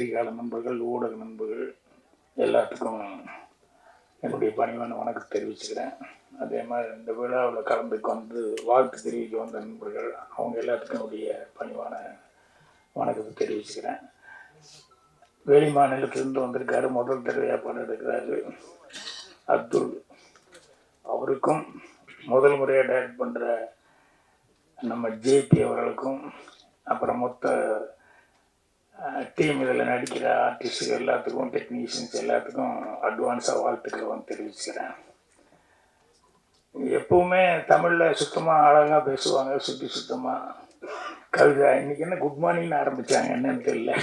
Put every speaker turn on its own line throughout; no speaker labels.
பத்திரிகையாளர் நண்பர்கள், ஊடக நண்பர்கள் எல்லாத்துக்கும் என்னுடைய பணிவான வணக்கத்தை தெரிவிச்சுக்கிறேன். அதே மாதிரி இந்த விழாவில் கலந்துக்கு வந்து வாழ்த்து தெரிவிக்க வந்த நண்பர்கள் அவங்க எல்லாத்துக்கும் என்னுடைய பணிவான வணக்கத்தை தெரிவிச்சுக்கிறேன். வெளி மாநிலத்திலிருந்து வந்திருக்காரு, முதல் தடவையாக படம் எடுக்கிறாரு அப்துல். அவருக்கும் முதல் முறையாக டைரக்ட் பண்ணுற நம்ம ஜேபி அவர்களுக்கும் அப்புறம் மொத்த டீம் இதில் நடிக்கிற ஆர்டிஸ்ட்டுகள் எல்லாத்துக்கும், டெக்னீஷியன்ஸ் எல்லாத்துக்கும் அட்வான்ஸாக வாழ்த்துக்களை வந்து தெரிவிச்சுக்கிறேன். எப்பவுமே தமிழில் சுத்தமாக அழகாக பேசுவாங்க, சுத்தமாக கவிதை. இன்றைக்கி என்ன குட் மார்னிங்னு ஆரம்பித்தாங்க, என்னன்னு தெரியல.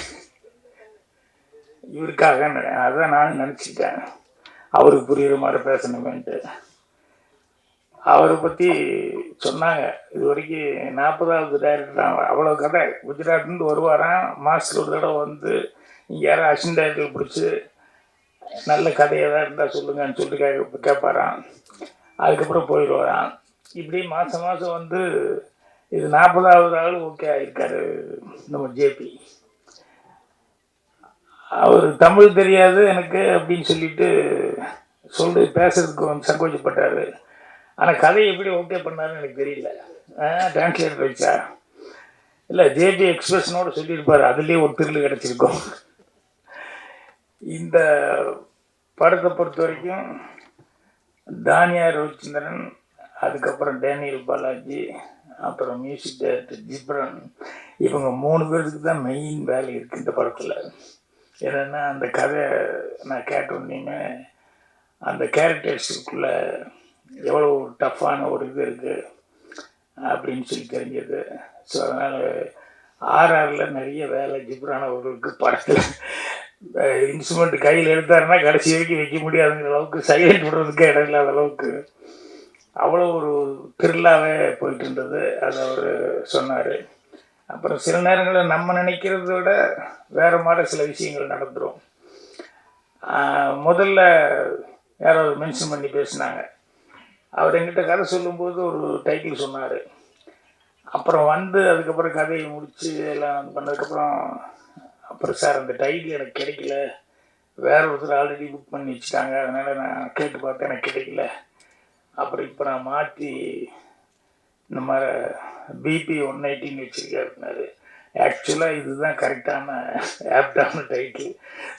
இவருக்காக அதான் நானும் நினச்சிட்டேன், அவருக்கு புரியுற மாதிரி பேசணுமேன்ட்டு. அவரை பற்றி சொன்னாங்க, இது வரைக்கும் 40வது டைரக்டர் தான். அவ்வளோ கதை. குஜராத்லேருந்து வருவாராம், மாதத்துக்கு ஒரு தடவை வந்து இங்கே யாரும் அசிஸ்டன்ட் டைரக்டர் பிடிச்சி நல்ல கதை எதாவது இருந்தால் சொல்லுங்கன்னு சொல்லிட்டு கேட்பாராம். அதுக்கப்புறம் போயிடுவாராம். இப்படி மாதம் மாதம் வந்து இது 40வது ஆள் ஓகே ஆகியிருக்காரு நம்ம ஜேபி. அவர் தமிழ் தெரியாது எனக்கு அப்படின்னு சொல்லிட்டு பேசுறதுக்கு வந்து சங்கோச்சப்பட்டார். ஆனால் கதையை எப்படி ஓகே பண்ணாருன்னு எனக்கு தெரியல. டிரான்ஸ்லேட்டர் வச்சா இல்லை, ஜேபி எக்ஸ்பிரஷனோடு சொல்லியிருப்பார், அதுலேயே ஒரு திரில் கிடச்சிருக்கோம். இந்த படத்தை பொறுத்த வரைக்கும் தானியா ரவிச்சந்திரன், அதுக்கப்புறம் டேனியல் பாலாஜி, அப்புறம் மியூசிக் டைரக்டர் ஜிப்ரான், இவங்க 3 பேருக்கு தான் மெயின் வேலை இருக்குது இந்த படத்தில். என்னென்னா அந்த கதை நான் கேட்டோன்னே அந்த கேரக்டர்ஸுக்குள்ளே எவ்வளோ டஃப்பான ஒரு இது இருக்குது அப்படின்னு சொல்லி தெரிஞ்சது. ஸோ அதனால் ஆர்ஆரில் நிறைய வேலை ஜிப்ரான் அவர்களுக்கு. படத்தில் இன்ஸ்ட்ருமெண்ட் கையில் எடுத்தாருன்னா கடைசி வரைக்கும் வைக்க முடியாதுங்கிற அளவுக்கு, சைலண்ட் விடுறதுக்கு இடம் இல்லாத அளவுக்கு அவ்வளோ ஒரு த்ரில்லாகவே போயிட்டு இருந்தது. அது அவர் சொன்னார். அப்புறம் சில நேரங்களில் நம்ம நினைக்கிறத விட வேறு மாதிரி சில விஷயங்கள் நடந்துடும். முதல்ல யாராவது மென்ஷன் பண்ணி பேசினாங்க. அவர் எங்கிட்ட கதை சொல்லும்போது ஒரு டைட்டில் சொன்னார். அப்புறம் வந்து அதுக்கப்புறம் கதையை முடித்து எல்லாம் பண்ணதுக்கப்புறம், அப்புறம் சார் அந்த டைட்டில் எனக்கு கிடைக்கல, வேற ஒருத்தர் ஆல்ரெடி புக் பண்ணி வச்சுட்டாங்க, அதனால் நான் கேட்டு பார்த்தேன், எனக்கு கிடைக்கல. அப்புறம் இப்போ நான் மாற்றி இந்த மாதிரி பிபி 180 வச்சுருக்காருனாரு. ஆக்சுவலாக இதுதான் கரெக்டான ஆப்டான டைட்டில்.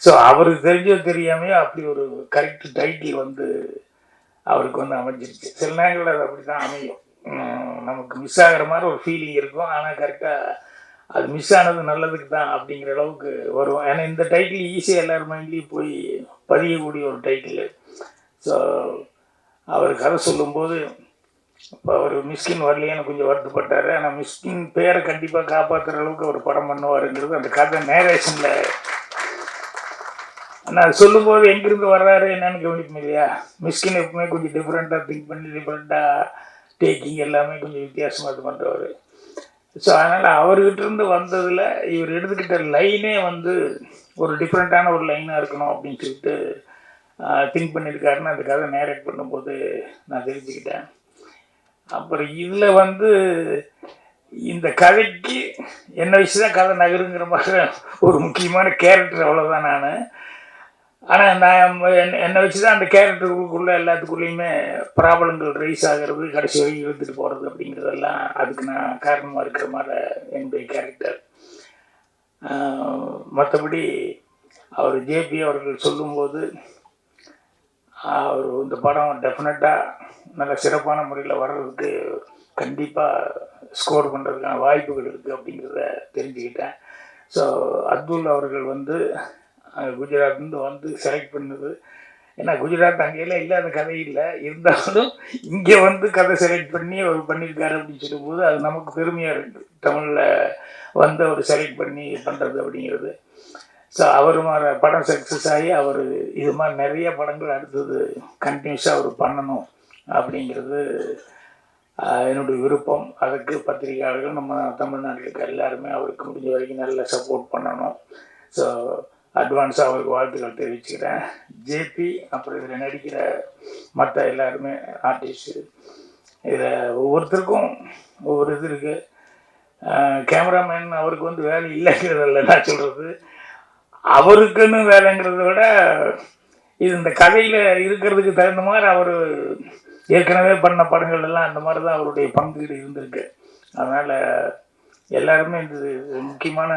ஸோ அவருக்கு தெரிஞ்சோ தெரியாமையோ அப்படி ஒரு கரெக்ட் டைட்டில் வந்து அவருக்கு வந்து அமைஞ்சிருச்சு. சில நேரங்களில் அது அப்படி தான் அமையும். நமக்கு மிஸ் ஆகிற மாதிரி ஒரு ஃபீலிங் இருக்கும், ஆனால் கரெக்டாக அது மிஸ் ஆனது நல்லதுக்கு தான் அப்படிங்கிற அளவுக்கு வரும். ஏன்னா இந்த டைட்டில் ஈஸியாக எல்லார் மைண்ட்லேயும் போய் பதியக்கூடிய ஒரு டைட்டில். ஸோ அவர் கதை சொல்லும்போது இப்போ அவர் மிஸ்கின் வரலையேன்னு கொஞ்சம் வருத்தப்பட்டார். ஆனால் மிஸ்கின் பேரை கண்டிப்பாக காப்பாற்றுற அளவுக்கு அவர் படம் பண்ணுவாருங்கிறது அந்த கதை நேரேஷனில். ஆனால் அது சொல்லும்போது எங்கேருந்து வர்றாரு என்னன்னு கவனிப்போம் இல்லையா. மிஸ்கின் எப்பவுமே கொஞ்சம் டிஃப்ரெண்ட்டாக திங்க் பண்ணி, டிஃப்ரெண்ட்டாக டேக்கிங் எல்லாமே கொஞ்சம் வித்தியாசமாக இது பண்ணுறவர். ஸோ அதனால் அவர்கிட்டருந்து வந்ததில் இவர் எடுத்துக்கிட்ட லைனே வந்து ஒரு டிஃப்ரெண்ட்டான ஒரு லைனாக இருக்கணும் அப்படின்னு சொல்லிட்டு திங்க் பண்ணியிருக்காருன்னு அந்த கதை நேரேட் பண்ணும்போது நான் தெரிஞ்சுக்கிட்டேன். அப்புறம் இதில் வந்து இந்த கதைக்கு என்னை வச்சு தான் கதை நகருங்கிற மாதிரி ஒரு முக்கியமான கேரக்டர், அவ்வளோதான் நான். ஆனால் நான் என்னை வச்சு தான் அந்த கேரக்டருக்குள்ளே எல்லாத்துக்குள்ளேயுமே ப்ராப்ளங்கள் ரைஸ் ஆகிறது, கடைசி வரைக்கும் இழுத்துட்டு போகிறது அப்படிங்கிறதெல்லாம் அதுக்கு நான் காரணமாக இருக்கிற மாதிரி என்னுடைய கேரக்டர். மற்றபடி அவர் ஜேபி அவர்கள் சொல்லும்போது அவர் இந்த படம் டெஃபினட்டாக நல்ல சிறப்பான முறையில் வர்றதுக்கு கண்டிப்பாக ஸ்கோர் பண்ணுறதுக்கான வாய்ப்புகள் இருக்குது அப்படிங்கிறத தெரிஞ்சுக்கிட்டேன். ஸோ அப்துல் அவர்கள் வந்து குஜராத்லேருந்து வந்து செலக்ட் பண்ணது. ஏன்னா குஜராத் அங்கேயெல்லாம் இல்லாத கதை இல்லை, இருந்தாலும் இங்கே வந்து கதை செலக்ட் பண்ணி அவர் பண்ணியிருக்காரு அப்படின்னு சொல்லும்போது அது நமக்கு பெருமையாக இருக்குது. தமிழில் வந்து அவர் செலக்ட் பண்ணி பண்ணுறது அப்படிங்கிறது. ஸோ அவர் மாதிரி படம் சக்ஸஸ் ஆகி அவர் இது மாதிரி நிறைய படங்கள் அடுத்தது கண்டினியூஸாக அவர் பண்ணணும் அப்படிங்கிறது என்னுடைய விருப்பம். அதுக்கு பத்திரிகையாளர்கள் நம்ம தமிழ்நாட்டில் இருக்க எல்லாருமே அவருக்கு முடிஞ்ச வரைக்கும் நல்லா சப்போர்ட் பண்ணணும். ஸோ அட்வான்ஸாக அவருக்கு வாழ்த்துக்கள் தெரிவிச்சுக்கிறேன். ஜேபி அப்புறம் இதில் நடிக்கிற மற்ற எல்லாருமே ஆர்டிஸ்ட்டு, இதில் ஒவ்வொருத்தருக்கும் ஒவ்வொரு இது இருக்குது. கேமராமேன் அவருக்கு வந்து வேலை இல்லைங்கிறதில்ல நான் சொல்கிறது. அவருக்குன்னு வேலைங்கிறத விட இது இந்த கதையில் இருக்கிறதுக்கு தகுந்த மாதிரி அவர் ஏற்கனவே பண்ண படங்கள் எல்லாம் அந்த மாதிரி தான் அவருடைய பங்கீடு இருந்திருக்கு. அதனால் எல்லாருமே இந்த முக்கியமான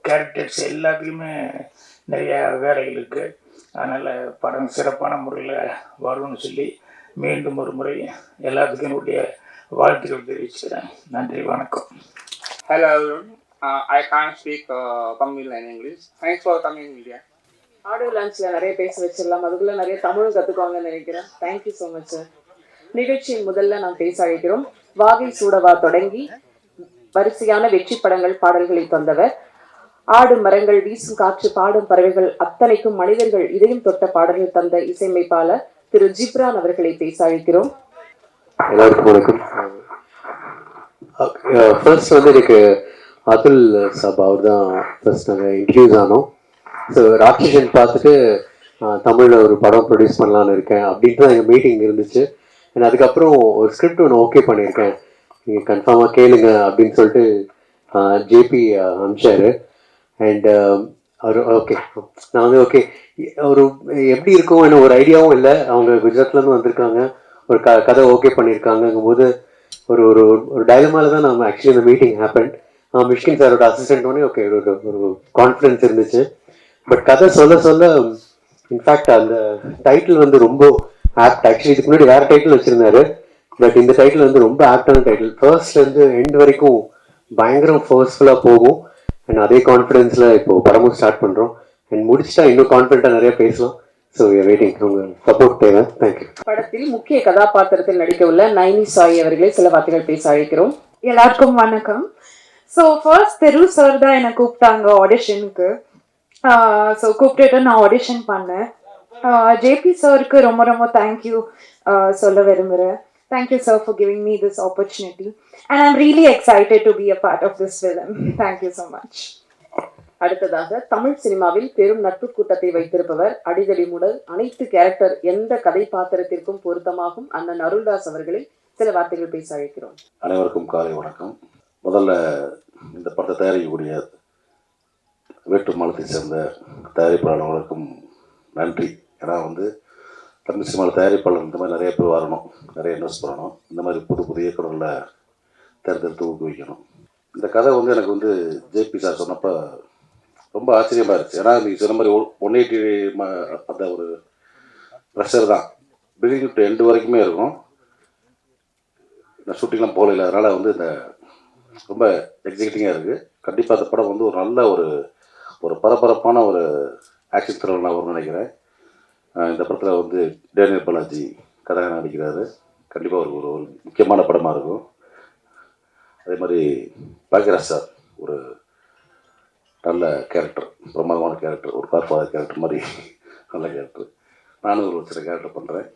கேரக்டர்ஸ் எல்லாத்துக்குமே நிறையா வேலைகள் இருக்குது. அதனால் படம் சிறப்பான முறையில் வரும்னு சொல்லி மீண்டும் ஒரு முறை எல்லாத்துக்கும் என்னுடைய வாழ்த்துக்கள் தெரிவிச்சுக்கிறேன். நன்றி, வணக்கம்.
Hello everyone. I can't speak Tamil and English. Thanks for coming India.
Audio லான்ச்சில் நிறைய பேச வச்சிடலாம், அதுக்குள்ளே நிறைய தமிழும் கற்றுக்குவாங்கன்னு நினைக்கிறேன். Thank you so much sir. நிகழ்ச்சியின் முதல்ல நாம் பேச அழைக்கிறோம். வாகை சூடவா தொடங்கி வரிசையான வெற்றி படங்கள் பாடல்களை தந்தவர். ஆடும் மரங்கள், வீசும் காற்று, பாடும் பறவைகள், அத்தனைக்கும் மனிதர்கள் இதயம் தொட்ட பாடல்கள் தந்த இசையமைப்பாளர் திரு ஜிப்ரான் அவர்களை பேச அழைக்கிறோம்.
எல்லாருக்கும் வணக்கம். ஃபர்ஸ்ட் வந்து எனக்கு அதுல் சாப் அவர் தான் ஃபர்ஸ்ட் நாங்கள் இன்ட்ரடியூஸ் ஆனோம். ஸோ ராட்சசன் பார்த்துட்டு தமிழில் ஒரு படம் ப்ரொடியூஸ் பண்ணலான்னு இருக்கேன் அப்படின்ட்டு தான் எங்கள் மீட்டிங் இருந்துச்சு. அண்ட் அதுக்கப்புறம் ஒரு ஸ்கிரிப்ட் ஒன்று ஓகே பண்ணியிருக்கேன், நீங்கள் கன்ஃபார்மாக கேளுங்க அப்படின்னு சொல்லிட்டு ஜேபி அனுப்பிச்சாரு. அண்ட் அவர் ஓகே, நான் வந்து ஓகே ஒரு எப்படி இருக்கும் எனக்கு ஒரு ஐடியாவும் இல்லை. அவங்க குஜராத்லேருந்து வந்திருக்காங்க, ஒரு கதை ஓகே பண்ணியிருக்காங்கங்கும்போது ஒரு ஒரு ஒரு டைலமால தான் நம்ம ஆக்சுவலி இந்த மீட்டிங் ஹேப்பன். மிஷ்கின் சாரோட அசிஸ்டன்ட் ஒன்னே ஓகே ஒரு கான்ஃபிடன்ஸ் இருந்துச்சு. பட் கதை சொல்ல சொல்ல இன்ஃபேக்ட் அந்த டைட்டில் வந்து ரொம்ப ஆப்ட். ஆக்சுவலி இதுக்கு முன்னாடி வேறு டைட்டில் வச்சுருந்தாரு, பட் இந்த டைட்டில் வந்து ரொம்ப ஆப்டான டைட்டில். ஃபர்ஸ்ட்லேருந்து எண்ட் வரைக்கும் பயங்கரம் ஃபோர்ஸ்ஃபுல்லாக போகும். அண்ட் அதே கான்ஃபிடென்ஸில் இப்போது படமும் ஸ்டார்ட் பண்ணுறோம். அண்ட் முடிச்சுட்டா இன்னும் கான்ஃபிடென்ட்டாக நிறைய பேசலாம். ஸோ வெயிட்டிங், உங்க சப்போர்ட் தேவை. தேங்க்யூ.
படத்தில் முக்கிய கதாபாத்திரத்தில் நடிக்க உள்ள நைனி சாய் அவர்களை சில வார்த்தைகள் பேச அழைக்கிறோம்.
எல்லாருக்கும் வணக்கம். ஸோ ஃபர்ஸ்ட் தெரு சார் தான் என்னை கூப்பிட்டாங்க ஆடிஷனுக்கு. ஸோ கூப்பிட்டுட்டு நான் ஆடிஷன் பண்ணேன். ஜேபி சாருக்கு ரொம்ப ரொம்ப தேங்க்யூ சொல்ல விரும்புகிறேன். Thank you sir for giving me this opportunity and I'm really excited to be a part of this film. Thank you so much.
அடுத்ததாக தமிழ் சினிமாவில் பெரும் நட்பு கூட்டத்தை வைத்திருப்பவர், அடிதடி முதல் அனைத்து கேரக்டர் எந்த கதை பாத்திரத்திற்கும் பொருத்தமாகும் அண்ணன் அருள்தாஸ் அவர்களை சில வார்த்தைகள் பேச அழைக்கிறோம்.
அனைவருக்கும் காலை வணக்கம். முதல்ல இந்த படத்தை தயாரிக்கக்கூடிய வேற்று மாநிலத்தை சேர்ந்த தயாரிப்பாளர்களுக்கும் நன்றி. ஏன்னா வந்து தமிழ் சினிமாவில் தயாரிப்பாளர் இந்த மாதிரி நிறைய பேர் வரணும், நிறைய இன்வெஸ்ட் பண்ணணும், இந்த மாதிரி புது புது இயக்குநர்களை தேர்ந்தெடுத்து ஊக்குவிக்கணும். இந்த கதை வந்து எனக்கு வந்து ஜேபி சார் சொன்னப்போ ரொம்ப ஆச்சரியமாக இருந்துச்சு. ஏன்னா நீங்கள் சொன்ன மாதிரி 180 அந்த ஒரு ப்ரெஷர் தான் பிகினிங் டு எண்டு வரைக்குமே இருக்கும். நான் ஷூட்டிங்லாம் போகல, அதனால் வந்து இந்த ரொம்ப எக்ஸைட்டிங்காக இருக்குது. கண்டிப்பாக அந்த படம் வந்து ஒரு நல்ல ஒரு பரபரப்பான ஒரு ஆக்ஷன் த்ரில்லர் நான் வரும்னு நினைக்கிறேன். இந்த படத்தில் வந்து டேனியல் பாலாஜி கதாநாயகன் நடிக்கிறாரு. கண்டிப்பாக ஒரு முக்கியமான படமாக இருக்கும். அதே மாதிரி பாக்யராஜ் சார் ஒரு நல்ல கேரக்டர், பிரமாதமான கேரக்டர், ஒரு கார்ஃபாதர் கேரக்டர் மாதிரி நல்ல கேரக்டர். நானும் ஒரு சில கேரக்டர் பண்ணுறேன்.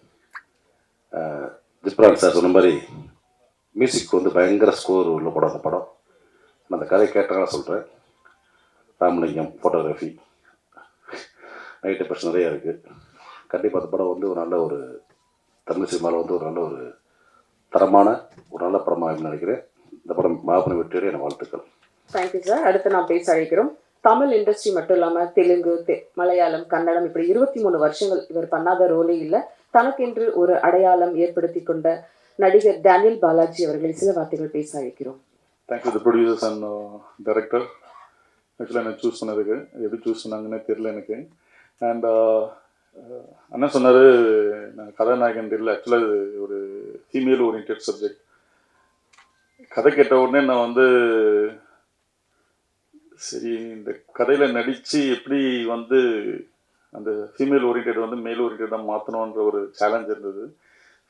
ஜிப்ரான் சார் சொன்ன மாதிரி மியூசிக் வந்து பயங்கர ஸ்கோர் உள்ள படம் அந்த படம். நான் அந்த கதை கேட்டனால சொல்கிறேன். ராமலிங்கம் ஃபோட்டோகிராஃபி, நைட்டு பிரச்சனை நிறையா இருக்குது. கண்டிப்பாக அந்த படம் வந்து ஒரு நல்ல ஒரு தமிழ் சினிமாவில் வந்து ஒரு நல்ல ஒரு தரமான ஒரு நல்ல படமாக நினைக்கிறேன். இந்த படம் மாபெரும் வெற்றியோட என் வாழ்த்துக்கள்.
Thank you sir. அடுத்து நாம் பேச அழைக்கிறோம். தமிழ் இண்டஸ்ட்ரி மட்டும் இல்லாமல் தெலுங்கு, மலையாளம், கன்னடம் இப்படி 23 வருஷங்கள் இவர் பண்ணாத ரோலே இல்லை. தனக்கென்று ஒரு அடையாளம் ஏற்படுத்தி கொண்ட நடிகர் டேனியல் பாலாஜி அவர்களை சில வார்த்தைகள் பேச அழைக்கிறோம்.
Thank you the producers and director. ஆக்சுவலாக எனக்கு சூஸ் பண்ணதுக்கு எப்படி சூஸ் பண்ணாங்கன்னே தெரியல எனக்கு. அண்ட் அண்ணா சொன்னார் நான் கதாநாயகன் தெரியல. ஆக்சுவலாக இது ஒரு ஃபீமேல் ஓரியன்ட் சப்ஜெக்ட். கதை கேட்ட உடனே நான் வந்து சரி இந்த கதையில் நடித்து எப்படி வந்து அந்த ஃபீமேல் ஓரியன்ட் வந்து மேல் ஓரியன்டாக மாற்றணுன்ற ஒரு சேலஞ்ச் இருந்தது.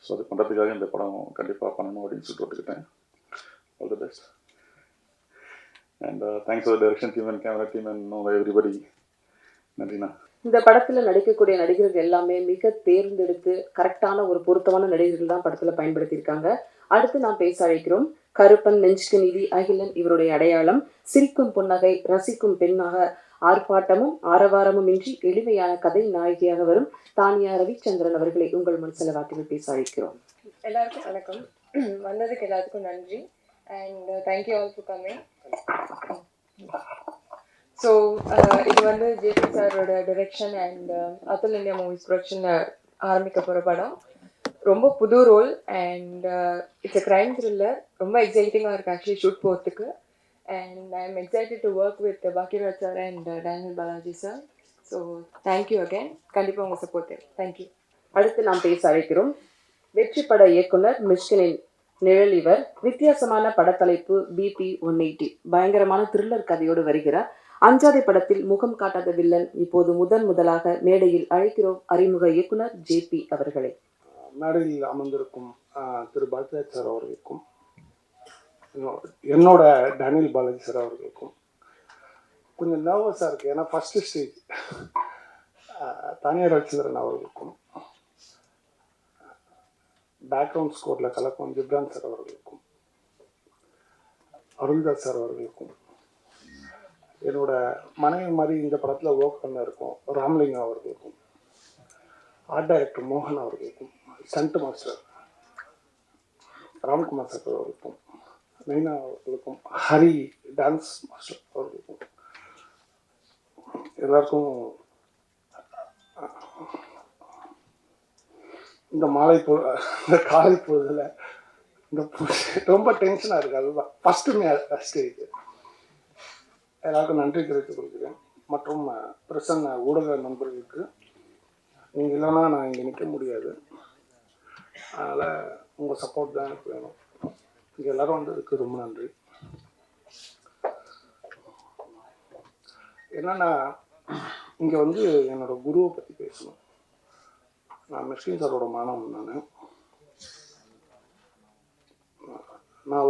ஸோ அது பண்ணுறதுக்காக இந்த படம் கண்டிப்பாக பண்ணணும் அப்படின்னு சொல்லிட்டு ஒத்துக்கிட்டேன். All the best and thanks for direction team and camera team and everybody. நன்றிண்ணா.
இந்த படத்தில் நடிக்கக்கூடிய நடிகர்கள் எல்லாமே மிக தேர்ந்தெடுத்து கரெக்டான ஒரு பொருத்தமான நடிகர்கள் தான் படத்தில் பயன்படுத்தியிருக்காங்க. அடுத்து நாம் பேச அழைக்கிறோம். கருப்பன், நெஞ்சுக்கு நீதி, அகிலன் இவருடைய அடையாளம், சிரிக்கும் புன்னகை, ரசிக்கும் பெண்ணாக, ஆர்ப்பாட்டமும் ஆரவாரமும் இன்றி எளிமையான கதை நாயகியாக வரும் தானியா ரவிச்சந்திரன் அவர்களை உங்கள் முன் சில வார்த்தைகள் பேச அழைக்கிறோம்.
எல்லாருக்கும் வணக்கம். வந்ததுக்கு எல்லாத்துக்கும் நன்றி and thank you all for coming.
So இது வந்து ஜேபி சாரோட direction and Athul India movies production ஆரம்பிக்க போகிற படம். ரொம்ப புது role and it's a crime thriller. ரொம்ப எக்ஸைட்டிங்காக இருக்குது ஆக்சுவலி ஷூட் போகிறதுக்கு. And I am excited to work with Bhagyaraj sir and Daniel Balaji sir. So thank you again. கண்டிப்பாக உங்கள் சப்போர்ட் தேவை. தேங்க்யூ.
அடுத்து நாம் பேச அழைக்கிறோம் வெற்றி பட இயக்குனர் மிஷ்கினின் நிழல். இவர் வித்தியாசமான படத்தலைப்பு BP 180 பயங்கரமான த்ரில்லர் கதையோடு வருகிறார். அஞ்சாதை படத்தில் முகம் காட்டாத வில்லன். இப்போது முதலாக மேடையில் அழைக்கிறோம் அறிமுக இயக்குனர் JP அவர்களை.
மேடையில் அமர்ந்திருக்கும் திரு பாக்கியராஜ் சார் அவர்களுக்கும் என்னோட டேனியல் பாலாஜி சார் அவர்களுக்கும் கொஞ்சம் நர்வஸாக இருக்குது. ஏன்னா ஃபஸ்ட்டு ஸ்டேஜ். தானியா ரவிச்சந்திரன் அவர்களுக்கும் பேக்ரவுண்ட் ஸ்கோரில் கலக்கும் ஜிப்ரான் சார் அவர்களுக்கும் அருள்தாஸ் சார் அவர்களுக்கும் என்னோட மனைவி மாதிரி இந்த படத்தில் ஒர்க் பண்ண இருக்கும் ராமலிங்கம் அவர்களுக்கும் ஆர்ட் டைரக்டர் மோகன் அவர்களுக்கும் ஸ்டண்ட் மாஸ்டர் ராம்குமார் சார் அவர்களுக்கும் நைனா அவர்களுக்கும் ஹரி டான்ஸ் மாஸ்டர் அவர்களுக்கும் எல்லாருக்கும் இந்த இந்த காலை பொழுதில் இந்த ரொம்ப டென்ஷனாக இருக்குது. அதுதான் ஃபஸ்ட்டு ஸ்டேஜ். எல்லாருக்கும் நன்றி தெரிவித்துக் கொள்கிறேன். மற்றும் பிரசன்ன ஊடக நண்பர்களுக்கு நீங்கள் இல்லைன்னா நான் இங்கே நிற்க முடியாது. அதனால் உங்கள் சப்போர்ட் தான் எனக்கு வேணும். இங்கே எல்லோரும் வந்ததுக்கு ரொம்ப நன்றி. என்னென்னா இங்கே வந்து என்னோடய குருவை பற்றி பேசணும். நான் மிஷ்கின் சாரோட மாணவன். நான்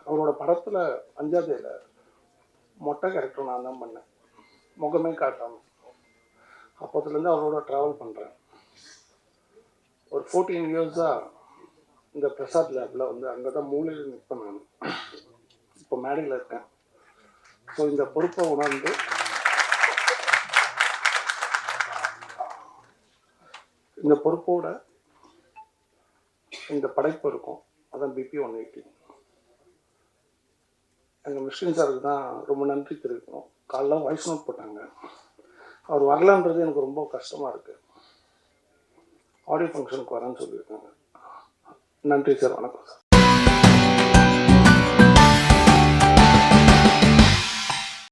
அவரோட படத்தில் அஞ்சாதையில் மொட்டை கேரக்டர் நான் தான் பண்ணேன், முகமே காட்டாமல். அப்போதுலேருந்து அவரோட ட்ராவல் பண்ணுறேன். ஒரு 14 இயர்ஸாக இந்த பிரசாத் லேபில் வந்து அங்கே தான் மூலையில் நிற்பேன் நான். இப்போ மேடையில் இருக்கேன். ஸோ இந்த பொறுப்பை உணர்ந்து இந்த பொறுப்போட இந்த படைப்பு இருக்கும். அதான் BP 180. எங்கள் மிஷ்கின் சாருக்கு தான் ரொம்ப நன்றி தெரிவிக்கணும். காலைல வாய்ஸ் நோட் போட்டாங்க. அவர் வரலன்றது எனக்கு ரொம்ப கஷ்டமாக இருக்குது. ஆடியோ ஃபங்க்ஷனுக்கு வரேன்னு சொல்லியிருக்காங்க. நன்றி சார். வணக்கம் சார்.